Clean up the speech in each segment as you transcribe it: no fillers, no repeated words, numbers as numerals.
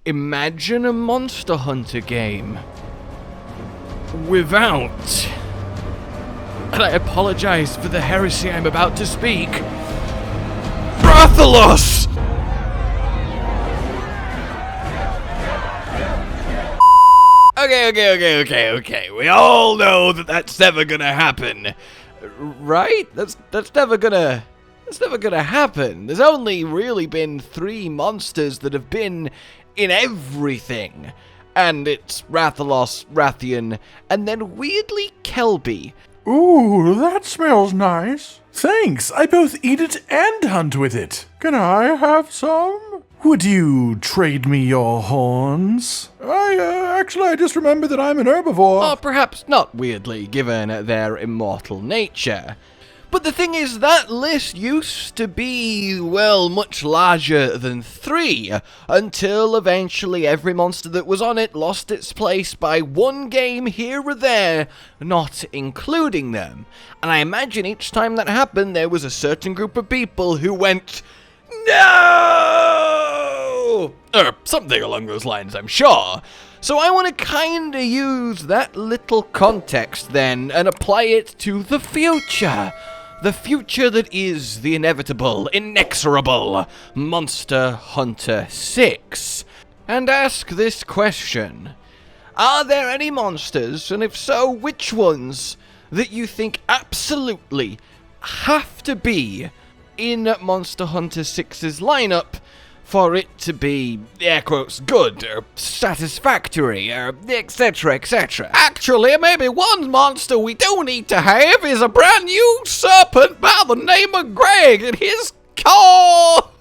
Imagine a Monster Hunter game without, and I apologize for the heresy I'm about to speak, Rathalos! Okay. We all know that that's never gonna happen, right? That's never gonna happen. There's only really been 3 monsters that have been in everything, and it's Rathalos, Rathian, and then weirdly Kelby. Ooh, that smells nice. Thanks, I both eat it and hunt with it. Can I have some? Would you trade me your horns? I just remembered that I'm an herbivore. Or perhaps not weirdly, given their immortal nature. But the thing is, that list used to be, well, much larger than 3, until eventually every monster that was on it lost its place by 1 game here or there, not including them. And I imagine each time that happened, there was a certain group of people who went, no! Or something along those lines, I'm sure. So I want to kinda use that little context then, and apply it to the future. The future that is the inevitable, inexorable Monster Hunter 6. And ask this question. Are there any monsters, and if so, which ones, that you think absolutely have to be in Monster Hunter 6's lineup for it to be, air quotes, good, or satisfactory, or etc, etc. Actually, maybe one monster we do need to have is a brand new serpent by the name of Greg and his core!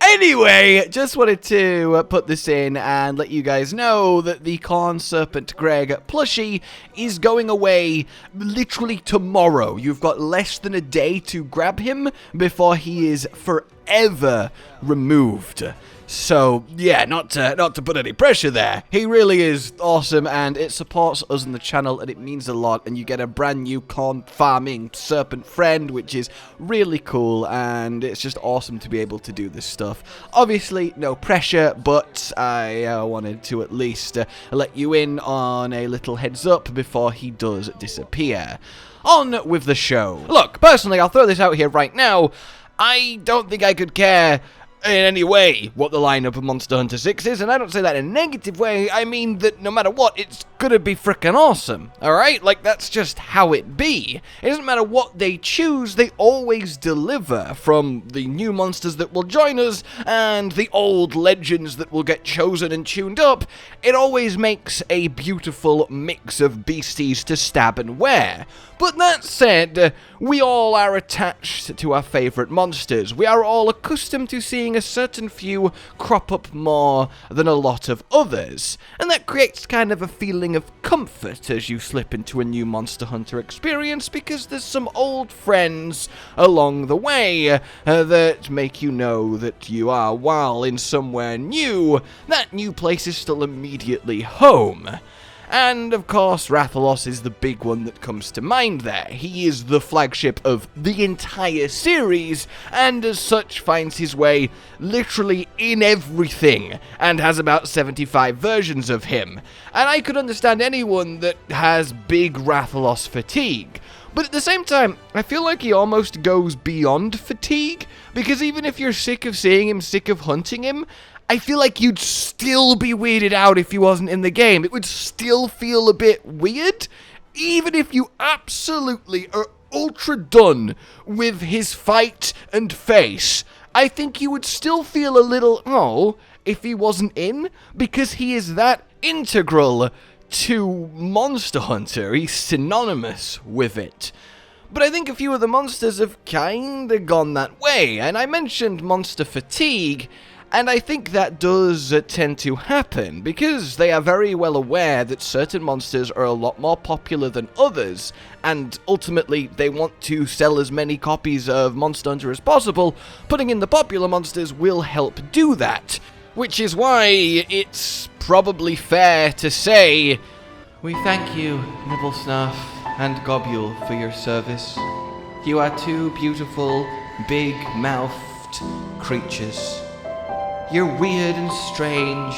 Anyway, just wanted to put this in and let you guys know that the Corn Serpent Greg plushie is going away literally tomorrow. You've got less than a day to grab him before he is forever removed. So, yeah, not to put any pressure there. He really is awesome, and it supports us on the channel, and it means a lot, and you get a brand new corn farming serpent friend, which is really cool, and it's just awesome to be able to do this stuff. Obviously, no pressure, but I wanted to at least let you in on a little heads up before he does disappear. On with the show. Look, personally, I'll throw this out here right now. I don't think I could care in any way what the lineup of Monster Hunter 6 is, and I don't say that in a negative way. I mean that no matter what, it's gonna be frickin' awesome, alright? Like, that's just how it be. It doesn't matter what they choose, they always deliver, from the new monsters that will join us, and the old legends that will get chosen and tuned up. It always makes a beautiful mix of beasties to stab and wear. But that said, we all are attached to our favourite monsters. We are all accustomed to seeing a certain few crop up more than a lot of others, and that creates kind of a feeling of comfort as you slip into a new Monster Hunter experience, because there's some old friends along the way that make you know that you are, while in somewhere new, that new place is still immediately home. And, of course, Rathalos is the big one that comes to mind there. He is the flagship of the entire series, and as such finds his way literally in everything, and has about 75 versions of him. And I could understand anyone that has big Rathalos fatigue. But at the same time, I feel like he almost goes beyond fatigue, because even if you're sick of seeing him, sick of hunting him, I feel like you'd still be weirded out if he wasn't in the game. It would still feel a bit weird, even if you absolutely are ultra done with his fight and face. I think you would still feel a little, oh, if he wasn't in, because he is that integral to Monster Hunter. He's synonymous with it. But I think a few of the monsters have kinda gone that way, and I mentioned monster fatigue, and I think that does tend to happen, because they are very well aware that certain monsters are a lot more popular than others, and ultimately they want to sell as many copies of Monster Hunter as possible. Putting in the popular monsters will help do that, which is why it's probably fair to say, we thank you, Nibblesnuff and Gobule, for your service. You are two beautiful, big-mouthed soft creatures. You're weird and strange,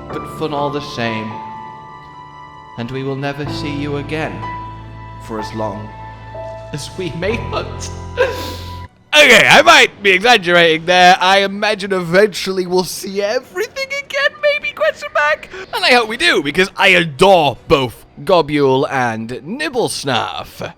but fun all the same. And we will never see you again for as long as we may hunt. Okay, I might be exaggerating there. I imagine eventually we'll see everything again, maybe, question mark? And I hope we do, because I adore both Gobule and Nibblesnarf.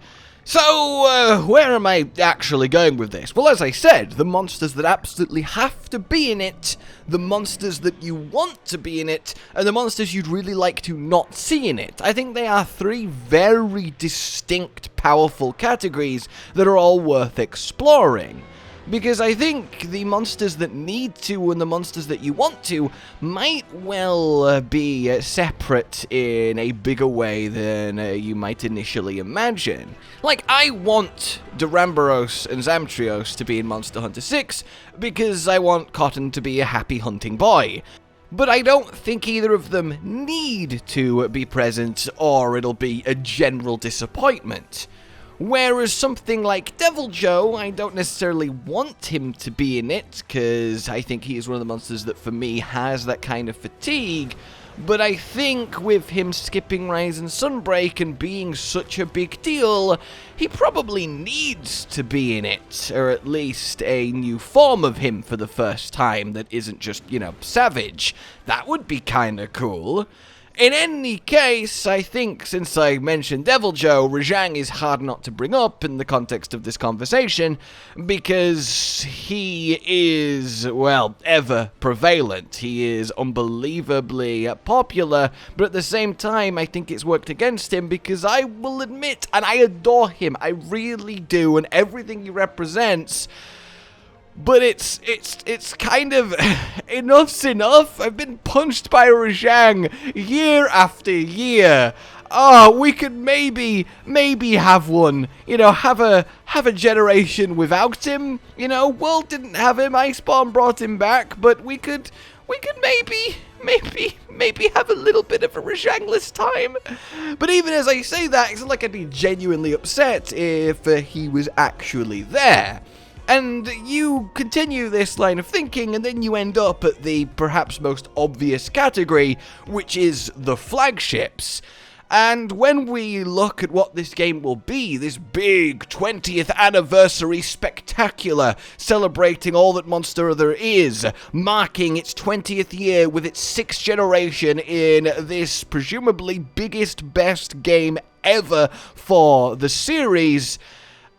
So, where am I actually going with this? Well, as I said, the monsters that absolutely have to be in it, the monsters that you want to be in it, and the monsters you'd really like to not see in it. I think they are three very distinct, powerful categories that are all worth exploring. Because I think the monsters that need to and the monsters that you want to might well be separate in a bigger way than you might initially imagine. Like, I want Duramboros and Zamtrios to be in Monster Hunter 6 because I want Cotton to be a happy hunting boy. But I don't think either of them need to be present or it'll be a general disappointment. Whereas something like Deviljho, I don't necessarily want him to be in it, because I think he is one of the monsters that, for me, has that kind of fatigue. But I think with him skipping Rise and Sunbreak and being such a big deal, he probably needs to be in it, or at least a new form of him for the first time that isn't just, you know, savage. That would be kinda cool. In any case, I think since I mentioned Deviljho, Rajang is hard not to bring up in the context of this conversation, because he is, well, ever prevalent. He is unbelievably popular, but at the same time, I think it's worked against him, because I will admit, and I adore him, I really do, and everything he represents. But it's kind of, enough's enough. I've been punched by Rajang year after year. Oh, we could maybe have one, you know, have a generation without him. You know, World didn't have him, Iceborne brought him back, but we could maybe have a little bit of a Rajang-less time. But even as I say that, it's not like I'd be genuinely upset if he was actually there. And you continue this line of thinking, and then you end up at the perhaps most obvious category, which is the flagships. And when we look at what this game will be, this big 20th anniversary spectacular, celebrating all that Monster Hunter is, marking its 20th year with its 6th generation in this presumably biggest, best game ever for the series.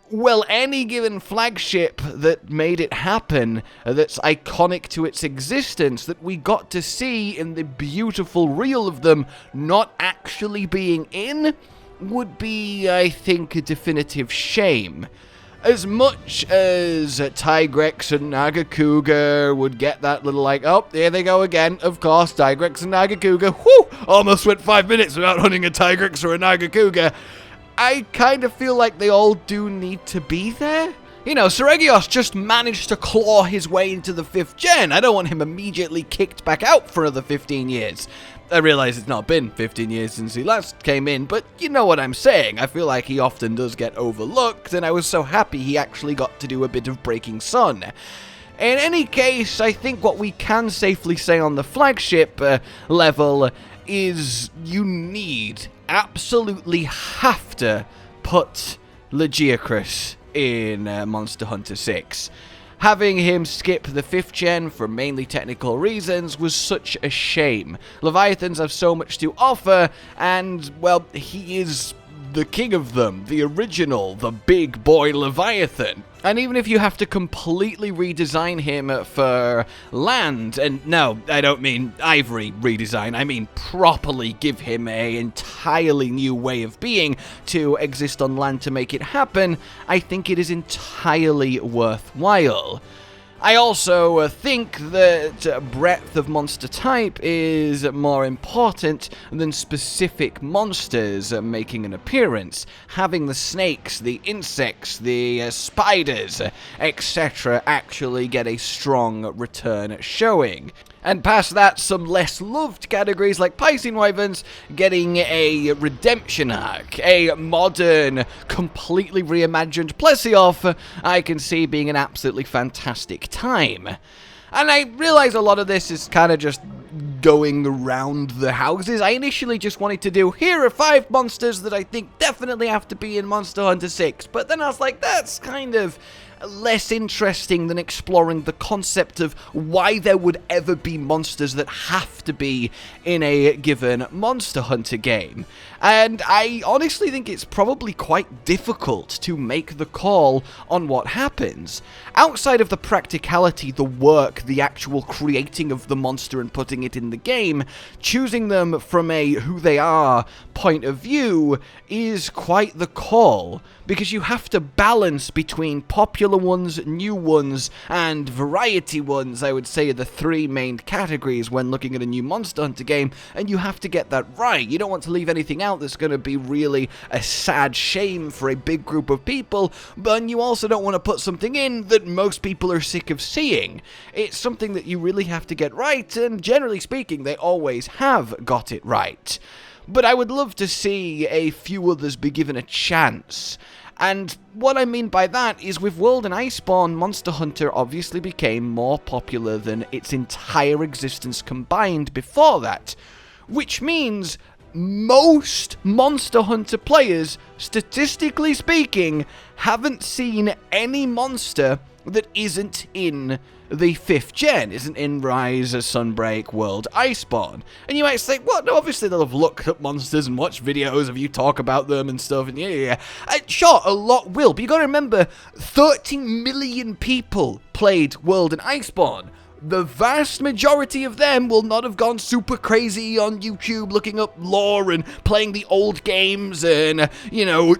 Well, any given flagship that made it happen, that's iconic to its existence, that we got to see in the beautiful reel of them not actually being in, would be, I think, a definitive shame. As much as Tigrex and Nagakuga would get that little like, oh, here they go again, of course, Tigrex and Nagakuga, whew, almost went 5 minutes without hunting a Tigrex or a Nagakuga. I kind of feel like they all do need to be there. You know, Seregios just managed to claw his way into the 5th gen. I don't want him immediately kicked back out for another 15 years. I realize it's not been 15 years since he last came in, but you know what I'm saying. I feel like he often does get overlooked, and I was so happy he actually got to do a bit of Breaking Sun. In any case, I think what we can safely say on the flagship level is you absolutely have to put Lagiacrus in Monster Hunter 6. Having him skip the 5th gen for mainly technical reasons was such a shame. Leviathans have so much to offer, and, well, he is the king of them, the original, the big boy Leviathan. And even if you have to completely redesign him for land, and no, I don't mean Ivory redesign, I mean properly give him an entirely new way of being to exist on land to make it happen, I think it is entirely worthwhile. I also think that breadth of monster type is more important than specific monsters making an appearance. Having the snakes, the insects, the spiders, etc. actually get a strong return showing. And past that, some less loved categories like Piscine Wyverns getting a redemption arc, a modern, completely reimagined Plesioth, I can see being an absolutely fantastic time. And I realize a lot of this is kind of just going around the houses. I initially just wanted to do, here are 5 monsters that I think definitely have to be in Monster Hunter 6, but then I was like, that's kind of less interesting than exploring the concept of why there would ever be monsters that have to be in a given Monster Hunter game. And I honestly think it's probably quite difficult to make the call on what happens. Outside of the practicality, the work, the actual creating of the monster and putting it in the game, choosing them from a who they are point of view is quite the call, because you have to balance between popular ones, new ones, and variety ones. I would say are the 3 main categories when looking at a new Monster Hunter game, and you have to get that right. You don't want to leave anything out that's going to be really a sad shame for a big group of people, but you also don't want to put something in that most people are sick of seeing. It's something that you really have to get right, and generally speaking, they always have got it right. But I would love to see a few others be given a chance. And what I mean by that is with World and Iceborne, Monster Hunter obviously became more popular than its entire existence combined before that. Which means most Monster Hunter players, statistically speaking, haven't seen any monster that isn't in the 5th gen, isn't in Rise, Sunbreak, World, Iceborne. And you might say, what? No, obviously they'll have looked at monsters and watched videos of you talk about them and stuff, and yeah. Sure, a lot will, but you gotta remember, 13 million people played World and Iceborne. The vast majority of them will not have gone super crazy on YouTube looking up lore and playing the old games and,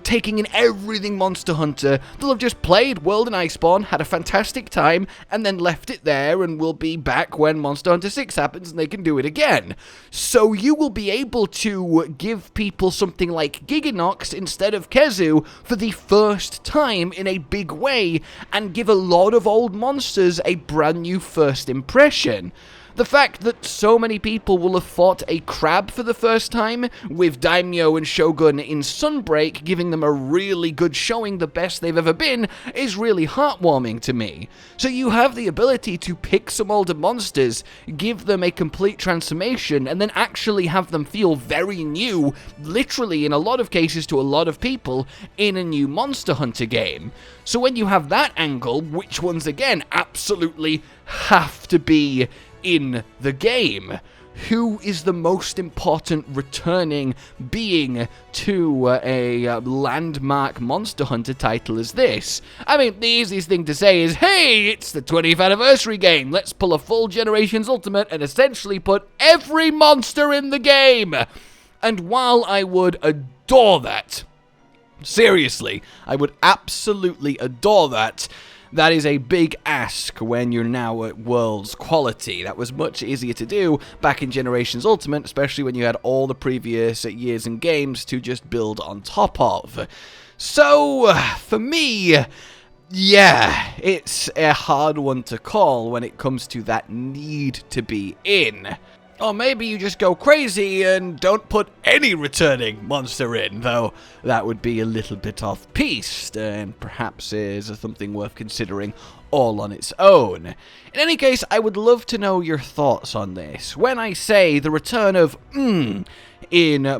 taking in everything Monster Hunter. They'll have just played World and Iceborne, had a fantastic time, and then left it there and will be back when Monster Hunter 6 happens and they can do it again. So you will be able to give people something like Giganox instead of Kezu for the first time in a big way and give a lot of old monsters a brand new first impression. The fact that so many people will have fought a crab for the first time, with Daimyo and Shogun in Sunbreak giving them a really good showing, the best they've ever been, is really heartwarming to me. So you have the ability to pick some older monsters, give them a complete transformation, and then actually have them feel very new, literally in a lot of cases to a lot of people, in a new Monster Hunter game. So when you have that angle, which ones again absolutely have to be in the game? Who is the most important returning being to a landmark Monster Hunter title as this? I mean, the easiest thing to say is, hey, it's the 20th anniversary game. Let's pull a full Generations Ultimate and essentially put every monster in the game. And while I would adore that, seriously, I would absolutely adore that, that is a big ask when you're now at World's quality. That was much easier to do back in Generations Ultimate, especially when you had all the previous years and games to just build on top of. So, for me, yeah, it's a hard one to call when it comes to that need to be in. Or maybe you just go crazy and don't put any returning monster in, though that would be a little bit off-piste, and perhaps is something worth considering all on its own. In any case, I would love to know your thoughts on this. When I say the return of in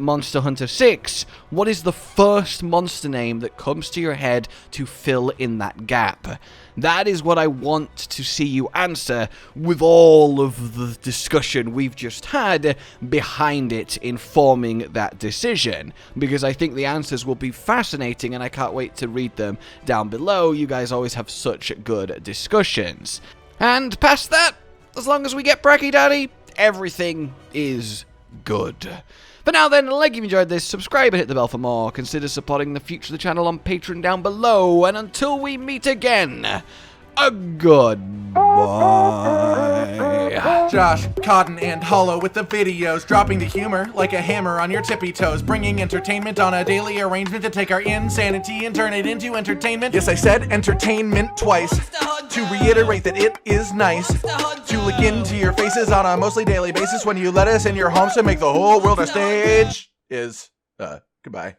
Monster Hunter 6, what is the first monster name that comes to your head to fill in that gap? That is what I want to see you answer, with all of the discussion we've just had behind it informing that decision, because I think the answers will be fascinating and I can't wait to read them down below. You guys always have such good discussions. And past that, as long as we get Bracky Daddy, everything is good. For now then, like if you enjoyed this, subscribe and hit the bell for more. Consider supporting the future of the channel on Patreon down below. And until we meet again, a goodbye. Josh, Cotton, and Hollow with the videos, dropping the humor like a hammer on your tippy toes, bringing entertainment on a daily arrangement to take our insanity and turn it into entertainment. Yes, I said entertainment twice, to reiterate that it is nice to look into your faces on a mostly daily basis when you let us in your homes to make the whole world a stage. Goodbye.